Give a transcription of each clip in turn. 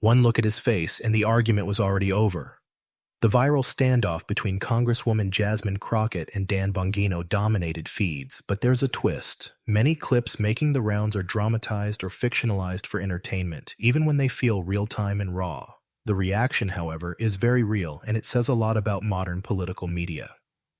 One look at his face, and the argument was already over. The viral standoff between Congresswoman Jasmine Crockett and Dan Bongino dominated feeds, but there's a twist. Many clips making the rounds are dramatized or fictionalized for entertainment, even when they feel real-time and raw. The reaction, however, is very real, and it says a lot about modern political media.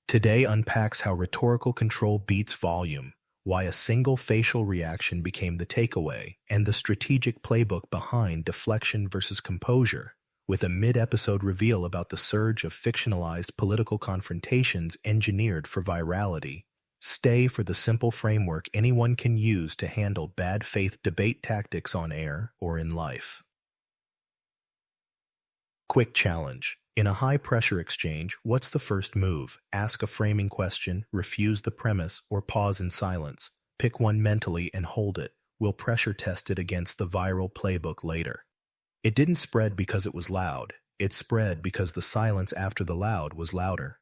Today unpacks how rhetorical control beats volume, why a single facial reaction became the takeaway, and the strategic playbook behind deflection versus composure, with a mid-episode reveal about the surge of fictionalized political confrontations engineered for virality. Stay for the simple framework anyone can use to handle bad faith debate tactics on air or in life. Quick challenge. In a high-pressure exchange, what's the first move? Ask a framing question, refuse the premise, or pause in silence. Pick one mentally and hold it. We'll pressure test it against the viral playbook later. It didn't spread because it was loud. It spread because the silence after the loud was louder.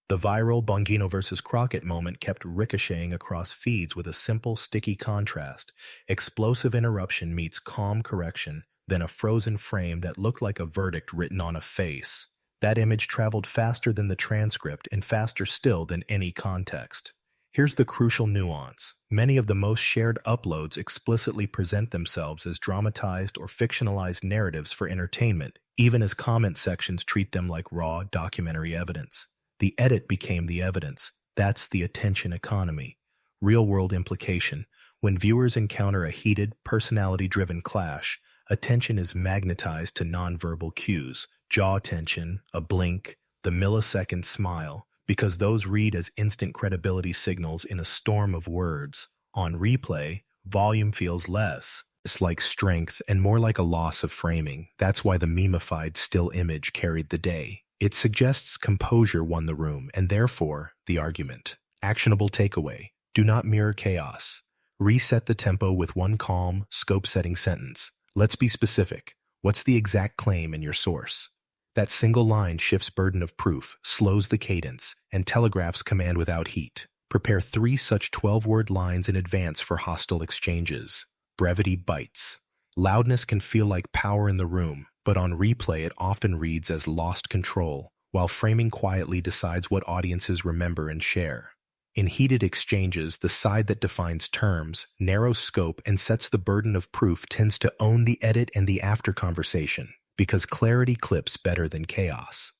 The viral Boangino versus Crockett moment kept ricocheting across feeds with a simple, sticky contrast. Explosive interruption meets calm correction, then a frozen frame that looked like a verdict written on a face. That image traveled faster than the transcript and faster still than any context. Here's the crucial nuance. Many of the most shared uploads explicitly present themselves as dramatized or fictionalized narratives for entertainment, even as comment sections treat them like raw documentary evidence. The edit became the evidence. That's the attention economy. Real-world implication. When viewers encounter a heated, personality-driven clash, attention is magnetized to nonverbal cues, jaw tension, a blink, the millisecond smile, because those read as instant credibility signals in a storm of words. On replay, volume feels less. It's like strength and more like a loss of framing. That's why the memeified still image carried the day. It suggests composure won the room, and therefore, the argument. Actionable takeaway. Do not mirror chaos. Reset the tempo with one calm, scope-setting sentence. Let's be specific. What's the exact claim in your source? That single line shifts burden of proof, slows the cadence, and telegraphs command without heat. Prepare 3 such 12-word lines in advance for hostile exchanges. Brevity bites. Loudness can feel like power in the room, but on replay it often reads as lost control, while framing quietly decides what audiences remember and share. In heated exchanges, the side that defines terms, narrows scope, and sets the burden of proof tends to own the edit and the after-conversation, because clarity clips better than chaos.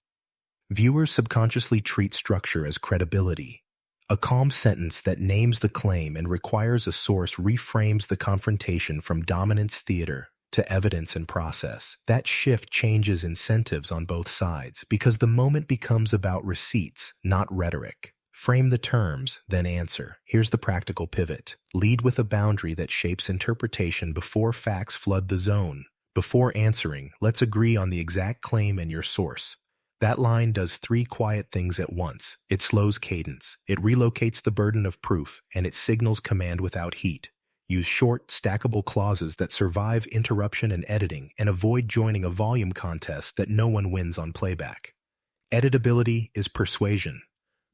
Viewers subconsciously treat structure as credibility. A calm sentence that names the claim and requires a source reframes the confrontation from dominance theater to evidence and process. That shift changes incentives on both sides, because the moment becomes about receipts, not rhetoric. Frame the terms, then answer. Here's the practical pivot. Lead with a boundary that shapes interpretation before facts flood the zone. Before answering, let's agree on the exact claim and your source. That line does 3 quiet things at once. It slows cadence, it relocates the burden of proof, and it signals command without heat. Use short, stackable clauses that survive interruption and editing, and avoid joining a volume contest that no one wins on playback. Editability is persuasion.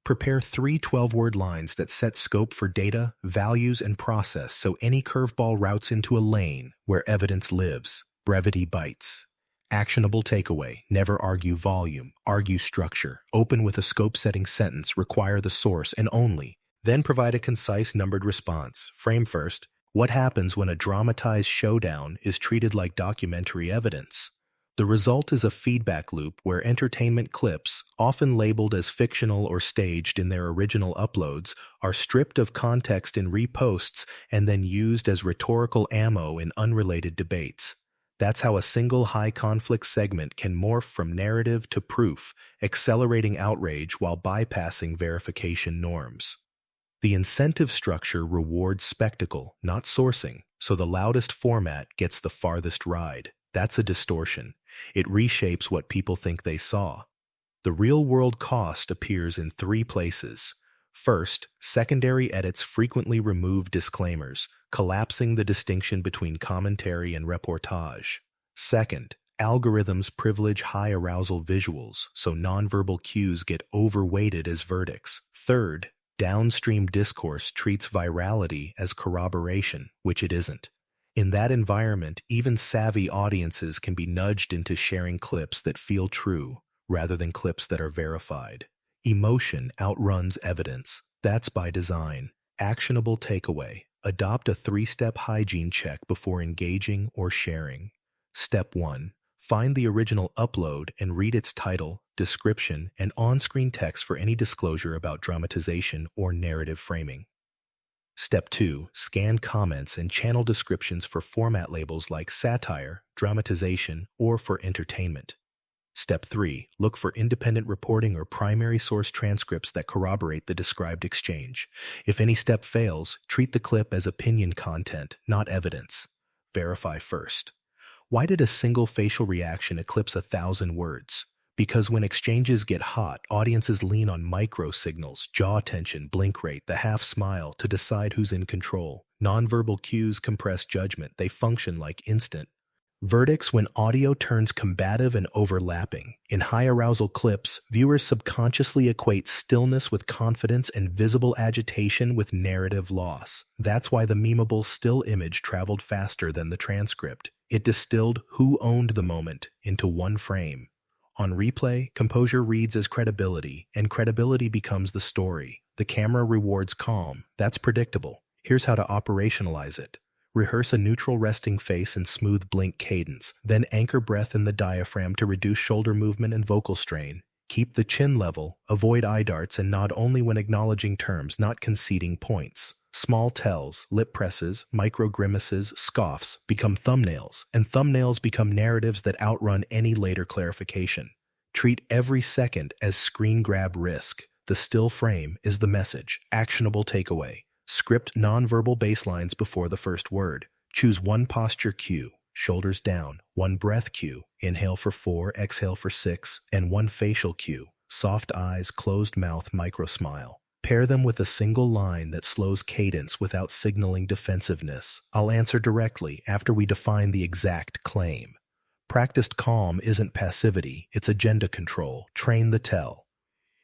Prepare 3 12-word lines that set scope for data, values, and process so any curveball routes into a lane where evidence lives. Brevity bites. Actionable takeaway. Never argue volume. Argue structure. Open with a scope-setting sentence. Require the source and only. Then provide a concise numbered response. Frame first. What happens when a dramatized showdown is treated like documentary evidence? The result is a feedback loop where entertainment clips, often labeled as fictional or staged in their original uploads, are stripped of context in reposts and then used as rhetorical ammo in unrelated debates. That's how a single high-conflict segment can morph from narrative to proof, accelerating outrage while bypassing verification norms. The incentive structure rewards spectacle, not sourcing, so the loudest format gets the farthest ride. That's a distortion. It reshapes what people think they saw. The real-world cost appears in 3 places. First, secondary edits frequently remove disclaimers, collapsing the distinction between commentary and reportage. Second, algorithms privilege high-arousal visuals, so nonverbal cues get overweighted as verdicts. Third, downstream discourse treats virality as corroboration, which it isn't. In that environment, even savvy audiences can be nudged into sharing clips that feel true rather than clips that are verified. Emotion outruns evidence. That's by design. Actionable takeaway. Adopt a 3-step hygiene check before engaging or sharing. Step 1. Find the original upload and read its title, description, and on-screen text for any disclosure about dramatization or narrative framing. Step 2. Scan comments and channel descriptions for format labels like satire, dramatization, or for entertainment. Step 3. Look for independent reporting or primary source transcripts that corroborate the described exchange. If any step fails, treat the clip as opinion content, not evidence. Verify first. Why did a single facial reaction eclipse 1,000 words? Because when exchanges get hot, audiences lean on micro signals, jaw tension, blink rate, the half smile to decide who's in control. Nonverbal cues compress judgment. They function like instant verdicts when audio turns combative and overlapping. In high arousal clips, viewers subconsciously equate stillness with confidence and visible agitation with narrative loss. That's why the memeable still image traveled faster than the transcript. It distilled who owned the moment into one frame. On replay, composure reads as credibility, and credibility becomes the story. The camera rewards calm. That's predictable. Here's how to operationalize it. Rehearse a neutral resting face and smooth blink cadence, then anchor breath in the diaphragm to reduce shoulder movement and vocal strain. Keep the chin level, avoid eye darts, and nod only when acknowledging terms, not conceding points. Small tells, lip presses, micro grimaces, scoffs become thumbnails, and thumbnails become narratives that outrun any later clarification. Treat every second as screen grab risk. The still frame is the message. Actionable takeaway. Script nonverbal baselines before the first word. Choose one posture cue, shoulders down, one breath cue, inhale for 4, exhale for 6, and one facial cue, soft eyes, closed mouth, micro smile. Pair them with a single line that slows cadence without signaling defensiveness. I'll answer directly after we define the exact claim. Practiced calm isn't passivity, it's agenda control. Train the tell.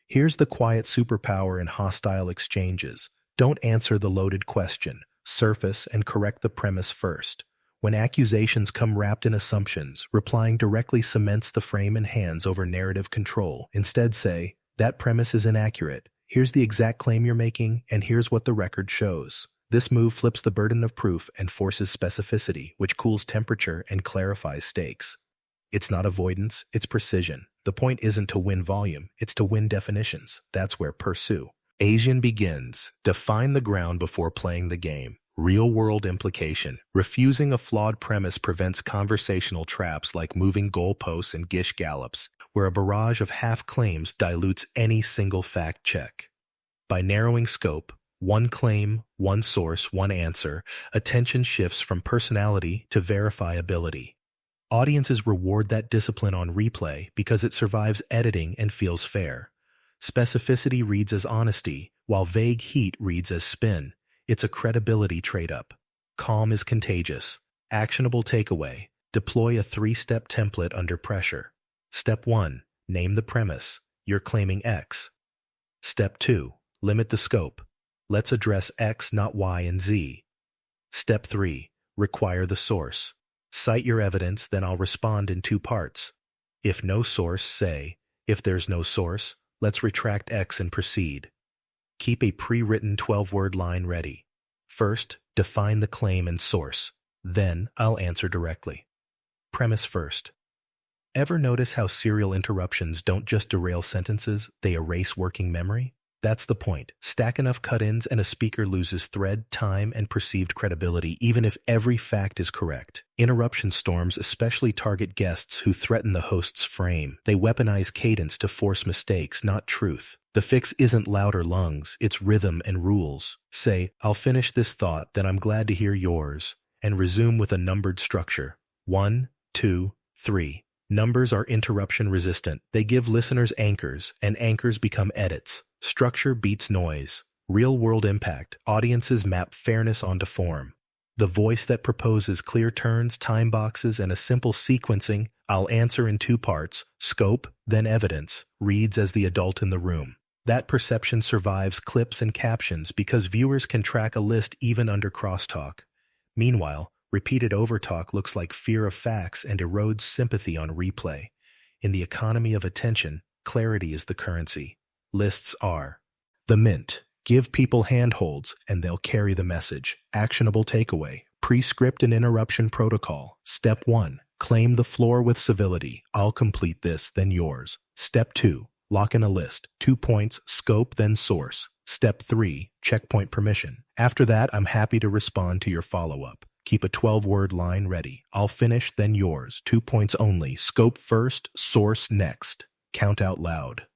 Here's the quiet superpower in hostile exchanges. Don't answer the loaded question. Surface and correct the premise first. When accusations come wrapped in assumptions, replying directly cements the frame and hands over narrative control. Instead say, that premise is inaccurate. Here's the exact claim you're making, and here's what the record shows. This move flips the burden of proof and forces specificity, which cools temperature and clarifies stakes. It's not avoidance, it's precision. The point isn't to win volume, it's to win definitions. That's where pursue. Asian begins. Define the ground before playing the game. Real-world implication. Refusing a flawed premise prevents conversational traps like moving goalposts and gish gallops, where a barrage of half-claims dilutes any single fact check. By narrowing scope, one claim, one source, one answer, attention shifts from personality to verifiability. Audiences reward that discipline on replay because it survives editing and feels fair. Specificity reads as honesty, while vague heat reads as spin. It's a credibility trade-up. Calm is contagious. Actionable takeaway. Deploy a 3-step template under pressure. Step 1. Name the premise. You're claiming X. Step 2. Limit the scope. Let's address X, not Y and Z. Step 3. Require the source. Cite your evidence, then I'll respond in 2 parts. If no source, say. If there's no source, let's retract X and proceed. Keep a pre-written 12-word line ready. First, define the claim and source. Then, I'll answer directly. Premise first. Ever notice how serial interruptions don't just derail sentences, they erase working memory? That's the point. Stack enough cut-ins and a speaker loses thread, time, and perceived credibility, even if every fact is correct. Interruption storms especially target guests who threaten the host's frame. They weaponize cadence to force mistakes, not truth. The fix isn't louder lungs, it's rhythm and rules. Say, I'll finish this thought, then I'm glad to hear yours, and resume with a numbered structure. 1, 2, 3. Numbers are interruption resistant. They give listeners anchors, and anchors become edits. Structure beats noise. Real-world impact. Audiences map fairness onto form. The voice that proposes clear turns, time boxes, and a simple sequencing, I'll answer in 2 parts, scope, then evidence, reads as the adult in the room. That perception survives clips and captions because viewers can track a list even under crosstalk. Meanwhile, Repeated overtalk looks like fear of facts and erodes sympathy on replay. In the economy of attention, clarity is the currency. Lists are the mint. Give people handholds and they'll carry the message. Actionable takeaway. Prescript and interruption protocol. Step 1. Claim the floor with civility. I'll complete this, then yours. Step 2. Lock in a list. 2 points, scope, then source. Step 3. Checkpoint permission. After that, I'm happy to respond to your follow-up. Keep a 12-word line ready. I'll finish, then yours. 2 points only. Scope first, source next. Count out loud.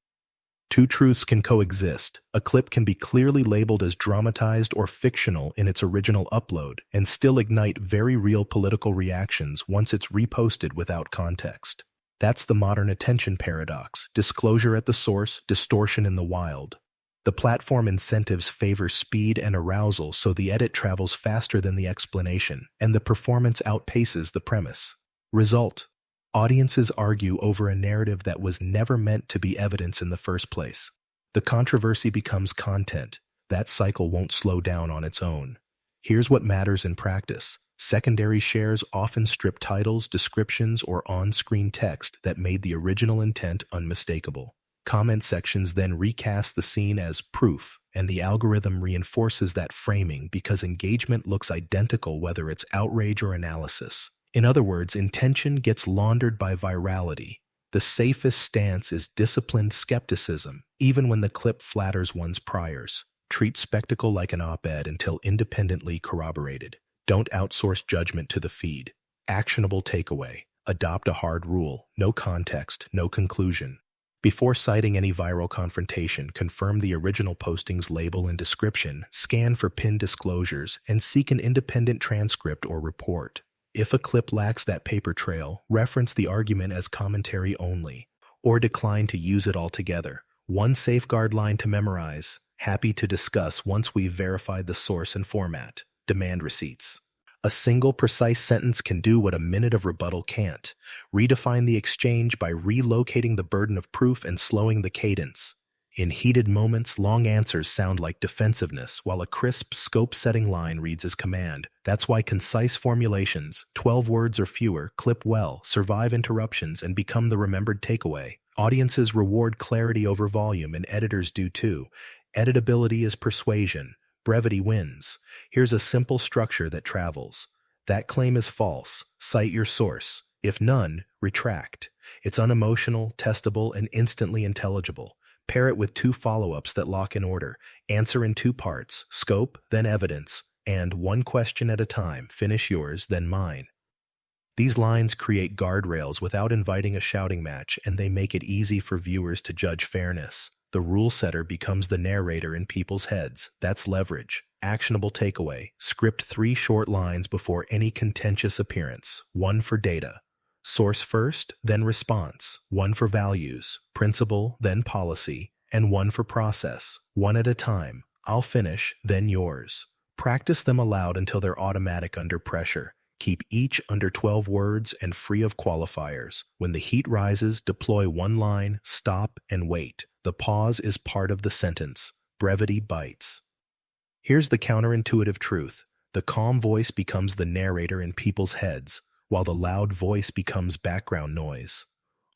Two truths can coexist. A clip can be clearly labeled as dramatized or fictional in its original upload and still ignite very real political reactions once it's reposted without context. That's the modern attention paradox: disclosure at the source, distortion in the wild. The platform incentives favor speed and arousal, so the edit travels faster than the explanation, and the performance outpaces the premise. Result: audiences argue over a narrative that was never meant to be evidence in the first place. The controversy becomes content. That cycle won't slow down on its own. Here's what matters in practice. Secondary shares often strip titles, descriptions, or on-screen text that made the original intent unmistakable. Comment sections then recast the scene as proof, and the algorithm reinforces that framing because engagement looks identical whether it's outrage or analysis. In other words, intention gets laundered by virality. The safest stance is disciplined skepticism, even when the clip flatters one's priors. Treat spectacle like an op-ed until independently corroborated. Don't outsource judgment to the feed. Actionable takeaway: adopt a hard rule. No context, no conclusion. Before citing any viral confrontation, confirm the original posting's label and description, scan for pinned disclosures, and seek an independent transcript or report. If a clip lacks that paper trail, reference the argument as commentary only, or decline to use it altogether. One safeguard line to memorize: happy to discuss once we've verified the source and format. Demand receipts. A single precise sentence can do what a minute of rebuttal can't. Redefine the exchange by relocating the burden of proof and slowing the cadence. In heated moments, long answers sound like defensiveness, while a crisp, scope-setting line reads as command. That's why concise formulations, 12 words or fewer, clip well, survive interruptions, and become the remembered takeaway. Audiences reward clarity over volume, and editors do too. Editability is persuasion. Brevity wins. Here's a simple structure that travels. That claim is false. Cite your source. If none, retract. It's unemotional, testable, and instantly intelligible. Pair it with 2 follow-ups that lock in order. Answer in 2 parts: scope, then evidence, and 1 question at a time. Finish yours, then mine. These lines create guardrails without inviting a shouting match, and they make it easy for viewers to judge fairness. The rule setter becomes the narrator in people's heads. That's leverage. Actionable takeaway: script 3 short lines before any contentious appearance. 1 for data. Source first, then response. 1 for values, principle, then policy, and 1 for process. 1 at a time. I'll finish, then yours. Practice them aloud until they're automatic under pressure. Keep each under 12 words and free of qualifiers. When the heat rises, deploy 1 line, stop, and wait. The pause is part of the sentence. Brevity bites. Here's the counterintuitive truth. The calm voice becomes the narrator in people's heads, while the loud voice becomes background noise.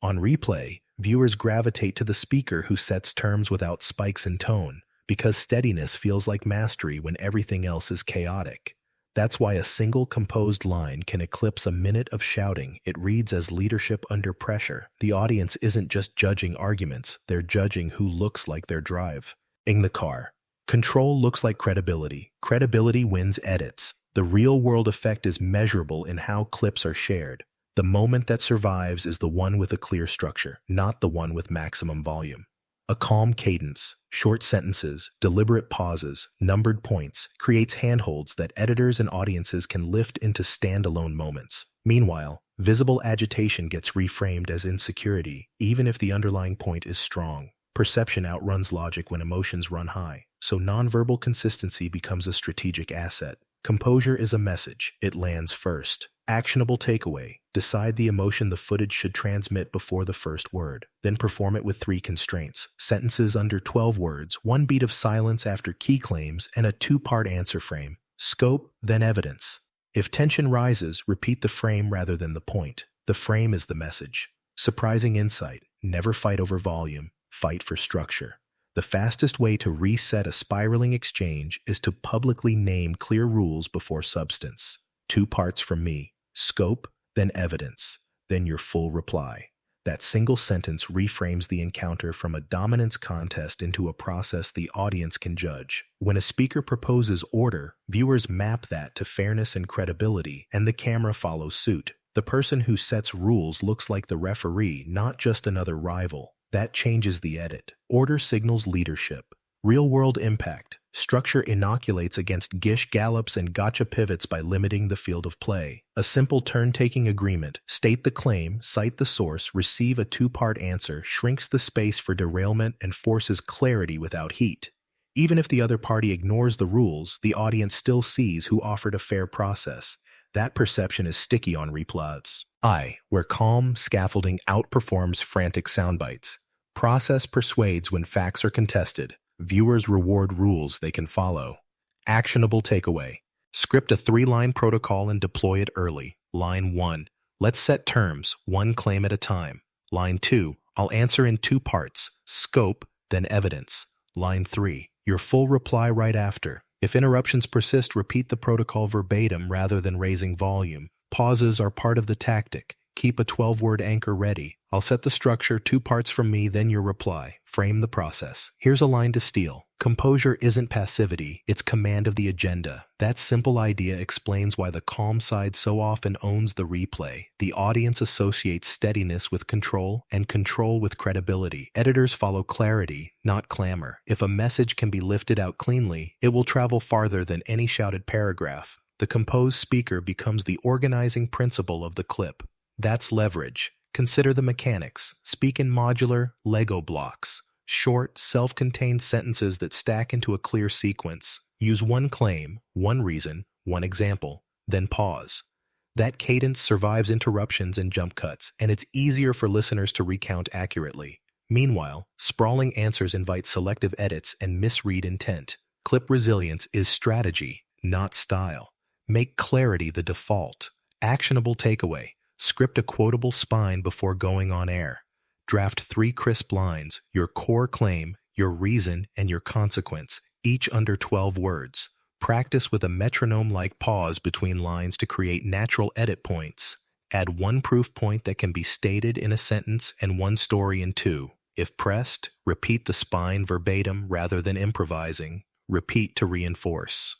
On replay, viewers gravitate to the speaker who sets terms without spikes in tone, because steadiness feels like mastery when everything else is chaotic. That's why a single composed line can eclipse a minute of shouting. It reads as leadership under pressure. The audience isn't just judging arguments, they're judging who looks like their drive. In the car. Control looks like credibility. Credibility wins edits. The real-world effect is measurable in how clips are shared. The moment that survives is the one with a clear structure, not the one with maximum volume. A calm cadence, short sentences, deliberate pauses, numbered points creates handholds that editors and audiences can lift into standalone moments. Meanwhile, visible agitation gets reframed as insecurity, even if the underlying point is strong. Perception outruns logic when emotions run high, so nonverbal consistency becomes a strategic asset. Composure is a message. It lands first. Actionable takeaway: decide the emotion the footage should transmit before the first word. Then perform it with 3 constraints: sentences under 12 words, 1 beat of silence after key claims, and a 2-part answer frame. Scope, then evidence. If tension rises, repeat the frame rather than the point. The frame is the message. Surprising insight. Never fight over volume. Fight for structure. The fastest way to reset a spiraling exchange is to publicly name clear rules before substance. 2 parts from me. Scope, then evidence, then your full reply. That single sentence reframes the encounter from a dominance contest into a process the audience can judge. When a speaker proposes order, viewers map that to fairness and credibility, and the camera follows suit. The person who sets rules looks like the referee, not just another rival. That changes the edit. Order signals leadership. Real-world impact. Structure inoculates against gish gallops and gotcha pivots by limiting the field of play. A simple turn-taking agreement, state the claim, cite the source, receive a 2-part answer, shrinks the space for derailment and forces clarity without heat. Even if the other party ignores the rules, the audience still sees who offered a fair process. That perception is sticky on replays. Where calm scaffolding outperforms frantic soundbites. Process persuades when facts are contested. Viewers reward rules they can follow. Actionable takeaway. Script a 3-line protocol and deploy it early. Line 1. Let's set terms, 1 claim at a time. Line 2. I'll answer in 2 parts. Scope, then evidence. Line 3. Your full reply right after. If interruptions persist, repeat the protocol verbatim rather than raising volume. Pauses are part of the tactic. Keep a 12-word anchor ready. I'll set the structure, 2 parts from me, then your reply. Frame the process. Here's a line to steal. Composure isn't passivity, it's command of the agenda. That simple idea explains why the calm side so often owns the replay. The audience associates steadiness with control and control with credibility. Editors follow clarity, not clamor. If a message can be lifted out cleanly, it will travel farther than any shouted paragraph. The composed speaker becomes the organizing principle of the clip. That's leverage. Consider the mechanics. Speak in modular Lego blocks. Short, self-contained sentences that stack into a clear sequence. Use 1 claim, 1 reason, 1 example, then pause. That cadence survives interruptions and jump cuts, and it's easier for listeners to recount accurately. Meanwhile, sprawling answers invite selective edits and misread intent. Clip resilience is strategy, not style. Make clarity the default. Actionable takeaway. Script a quotable spine before going on air. Draft 3 crisp lines, your core claim, your reason, and your consequence, each under 12 words. Practice with a metronome-like pause between lines to create natural edit points. Add 1 proof point that can be stated in a sentence and 1 story in 2. If pressed, repeat the spine verbatim rather than improvising. Repeat to reinforce.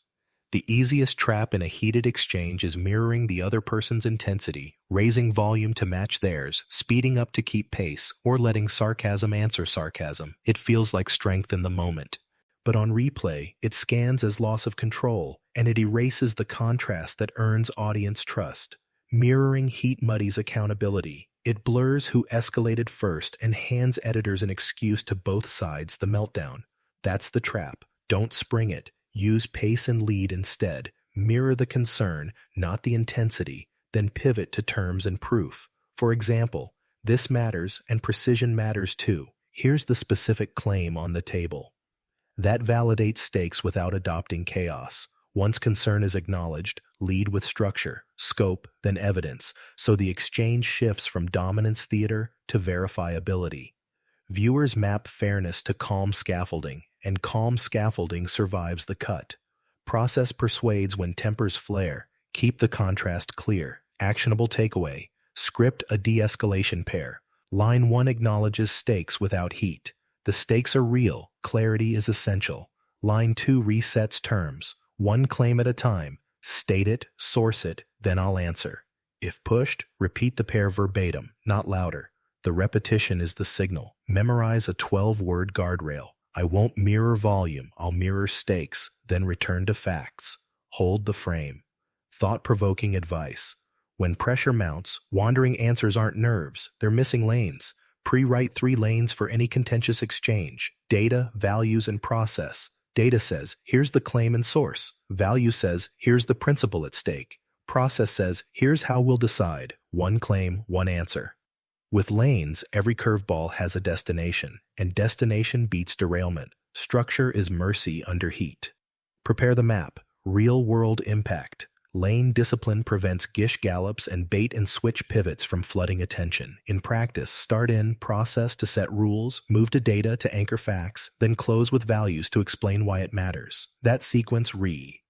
The easiest trap in a heated exchange is mirroring the other person's intensity, raising volume to match theirs, speeding up to keep pace, or letting sarcasm answer sarcasm. It feels like strength in the moment. But on replay, it scans as loss of control, and it erases the contrast that earns audience trust. Mirroring heat muddies accountability. It blurs who escalated first and hands editors an excuse to both sides the meltdown. That's the trap. Don't spring it. Use pace and lead instead. Mirror the concern, not the intensity, then pivot to terms and proof. For example, this matters and precision matters too. Here's the specific claim on the table. That validates stakes without adopting chaos. Once concern is acknowledged, lead with structure, scope, then evidence, so the exchange shifts from dominance theater to verifiability. Viewers map fairness to calm scaffolding, and calm scaffolding survives the cut. Process persuades when tempers flare. Keep the contrast clear. Actionable takeaway. Script a de-escalation pair. Line 1 acknowledges stakes without heat. The stakes are real. Clarity is essential. Line 2 resets terms. 1 claim at a time. State it, source it, then I'll answer. If pushed, repeat the pair verbatim, not louder. The repetition is the signal. Memorize a 12-word guardrail. I won't mirror volume, I'll mirror stakes, then return to facts. Hold the frame. Thought-provoking advice. When pressure mounts, wandering answers aren't nerves, they're missing lanes. Pre-write 3 lanes for any contentious exchange. Data, values, and process. Data says, here's the claim and source. Value says, here's the principle at stake. Process says, here's how we'll decide. 1 claim, 1 answer. With lanes, every curveball has a destination, and destination beats derailment. Structure is mercy under heat. Prepare the map. Real-world impact. Lane discipline prevents gish gallops and bait and switch pivots from flooding attention. In practice, start in, process to set rules, move to data to anchor facts, then close with values to explain why it matters. That sequence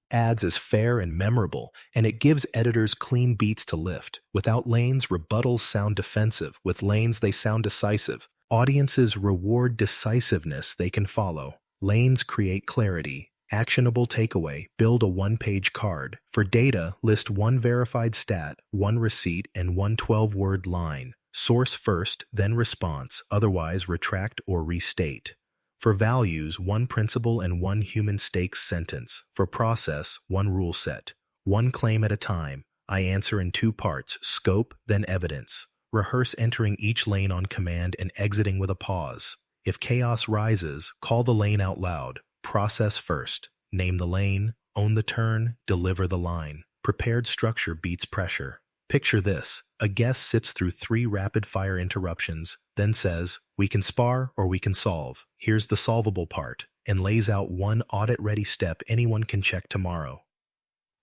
adds is fair and memorable, and it gives editors clean beats to lift. Without lanes, rebuttals sound defensive. With lanes, they sound decisive. Audiences reward decisiveness they can follow. Lanes create clarity. Actionable takeaway, build a one-page card. For data, list one verified stat, one receipt, and one 12-word line. Source first, then response, otherwise retract or restate. For values, one principle and one human stakes sentence. For process, one rule set. One claim at a time. I answer in two parts, scope, then evidence. Rehearse entering each lane on command and exiting with a pause. If chaos rises, call the lane out loud. Process first. Name the lane, own the turn, deliver the line. Prepared structure beats pressure. Picture this. A guest sits through 3 rapid-fire interruptions, then says, "We can spar or we can solve. Here's the solvable part," and lays out one audit-ready step anyone can check tomorrow.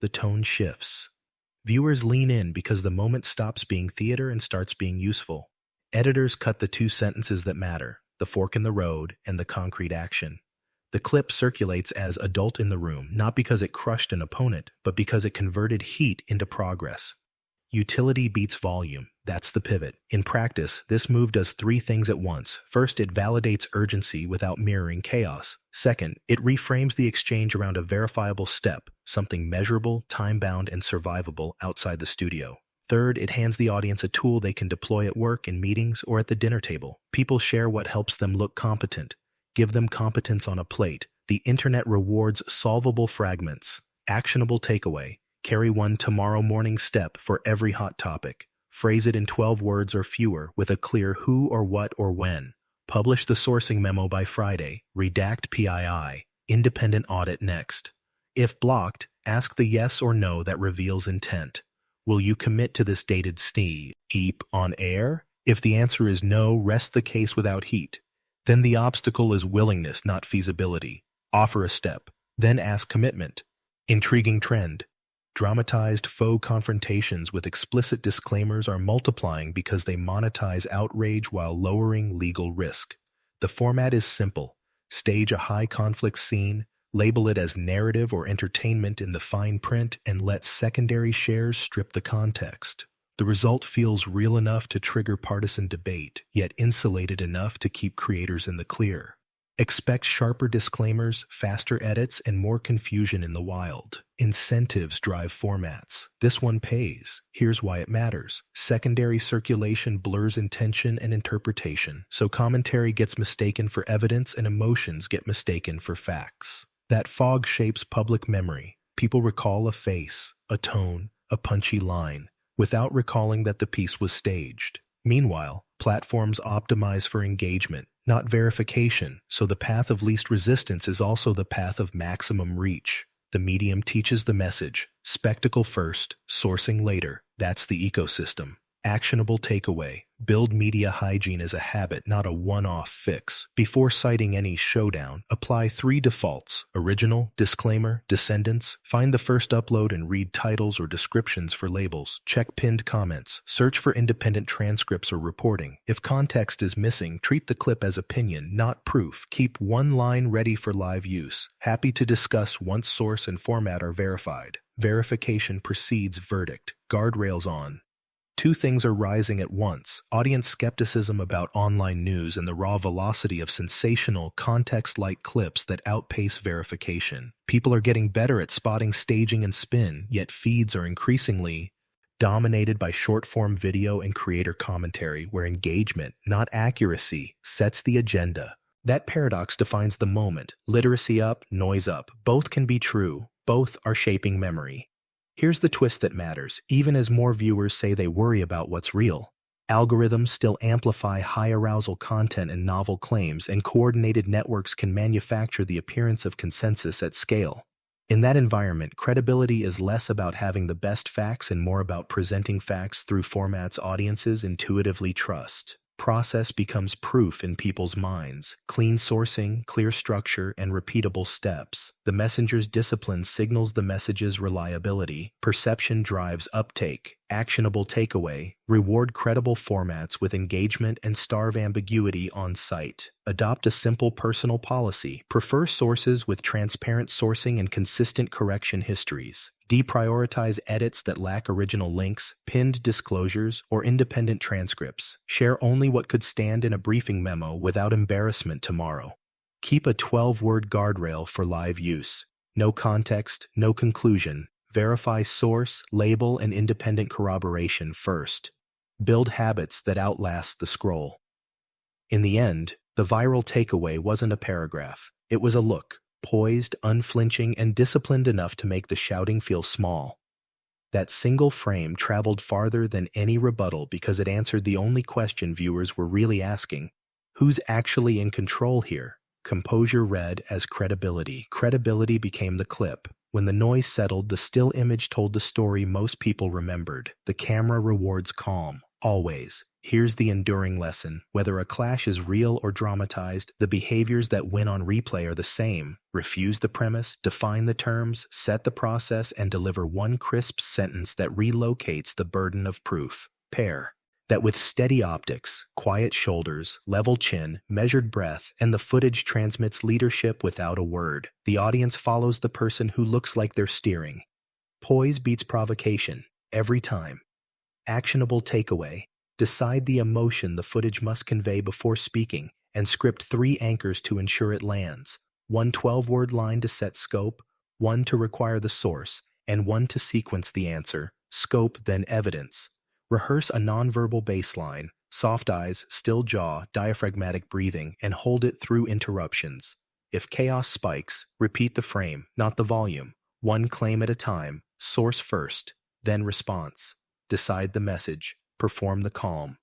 The tone shifts. Viewers lean in because the moment stops being theater and starts being useful. Editors cut the 2 sentences that matter, the fork in the road and the concrete action. The clip circulates as adult in the room, not because it crushed an opponent, but because it converted heat into progress. Utility beats volume. That's the pivot. In practice, this move does 3 things at once. First, it validates urgency without mirroring chaos. Second, it reframes the exchange around a verifiable step, something measurable, time-bound, and survivable outside the studio. Third, it hands the audience a tool they can deploy at work, in meetings, or at the dinner table. People share what helps them look competent. Give them competence on a plate. The internet rewards solvable fragments. Actionable takeaway. Carry one tomorrow morning step for every hot topic. Phrase it in 12 words or fewer with a clear who or what or when. Publish the sourcing memo by Friday. Redact PII. Independent audit next. If blocked, ask the yes or no that reveals intent. Will you commit to this dated steep on air? If the answer is no, rest the case without heat. Then the obstacle is willingness, not feasibility. Offer a step, then ask commitment. Intriguing trend. Dramatized faux confrontations with explicit disclaimers are multiplying because they monetize outrage while lowering legal risk. The format is simple. Stage a high-conflict scene, label it as narrative or entertainment in the fine print, and let secondary shares strip the context. The result feels real enough to trigger partisan debate, yet insulated enough to keep creators in the clear. Expect sharper disclaimers, faster edits, and more confusion in the wild. Incentives drive formats. This one pays. Here's why it matters. Secondary circulation blurs intention and interpretation, so commentary gets mistaken for evidence and emotions get mistaken for facts. That fog shapes public memory. People recall a face, a tone, a punchy line, without recalling that the piece was staged. Meanwhile, platforms optimize for engagement, not verification, so the path of least resistance is also the path of maximum reach. The medium teaches the message. Spectacle first, sourcing later. That's the ecosystem. Actionable takeaway. Build media hygiene as a habit, not a one-off fix. Before citing any showdown, apply 3 defaults: original, disclaimer, descendants. Find the first upload and read titles or descriptions for labels. Check pinned comments. Search for independent transcripts or reporting. If context is missing, treat the clip as opinion, not proof. Keep one line ready for live use. Happy to discuss once source and format are verified. Verification precedes verdict. Guardrails on. 2 things are rising at once: audience skepticism about online news and the raw velocity of sensational, context-light clips that outpace verification. People are getting better at spotting staging and spin, yet feeds are increasingly dominated by short-form video and creator commentary, where engagement, not accuracy, sets the agenda. That paradox defines the moment. Literacy up, noise up. Both can be true. Both are shaping memory. Here's the twist that matters, even as more viewers say they worry about what's real. Algorithms still amplify high-arousal content and novel claims, and coordinated networks can manufacture the appearance of consensus at scale. In that environment, credibility is less about having the best facts and more about presenting facts through formats audiences intuitively trust. Process becomes proof in people's minds. Clean sourcing, clear structure, and repeatable steps. The messenger's discipline signals the message's reliability. Perception drives uptake. Actionable takeaway. Reward credible formats with engagement and starve ambiguity on site. Adopt a simple personal policy. Prefer sources with transparent sourcing and consistent correction histories. Deprioritize edits that lack original links, pinned disclosures, or independent transcripts. Share only what could stand in a briefing memo without embarrassment tomorrow. Keep a 12-word guardrail for live use. No context, no conclusion. Verify source, label, and independent corroboration first. Build habits that outlast the scroll. In the end, the viral takeaway wasn't a paragraph. It was a look. Poised, unflinching, and disciplined enough to make the shouting feel small. That single frame traveled farther than any rebuttal because it answered the only question viewers were really asking: who's actually in control here? Composure read as credibility. Credibility became the clip. When the noise settled, the still image told the story most people remembered. The camera rewards calm, always. Here's the enduring lesson. Whether a clash is real or dramatized, the behaviors that win on replay are the same. Refuse the premise, define the terms, set the process, and deliver one crisp sentence that relocates the burden of proof. Pair that with steady optics, quiet shoulders, level chin, measured breath, and the footage transmits leadership without a word. The audience follows the person who looks like they're steering. Poise beats provocation, every time. Actionable takeaway. Decide the emotion the footage must convey before speaking, and script 3 anchors to ensure it lands. 1 12-word line to set scope, 1 to require the source, and 1 to sequence the answer. Scope, then evidence. Rehearse a nonverbal baseline, soft eyes, still jaw, diaphragmatic breathing, and hold it through interruptions. If chaos spikes, repeat the frame, not the volume. 1 claim at a time, source first, then response. Decide the message. Perform the calm.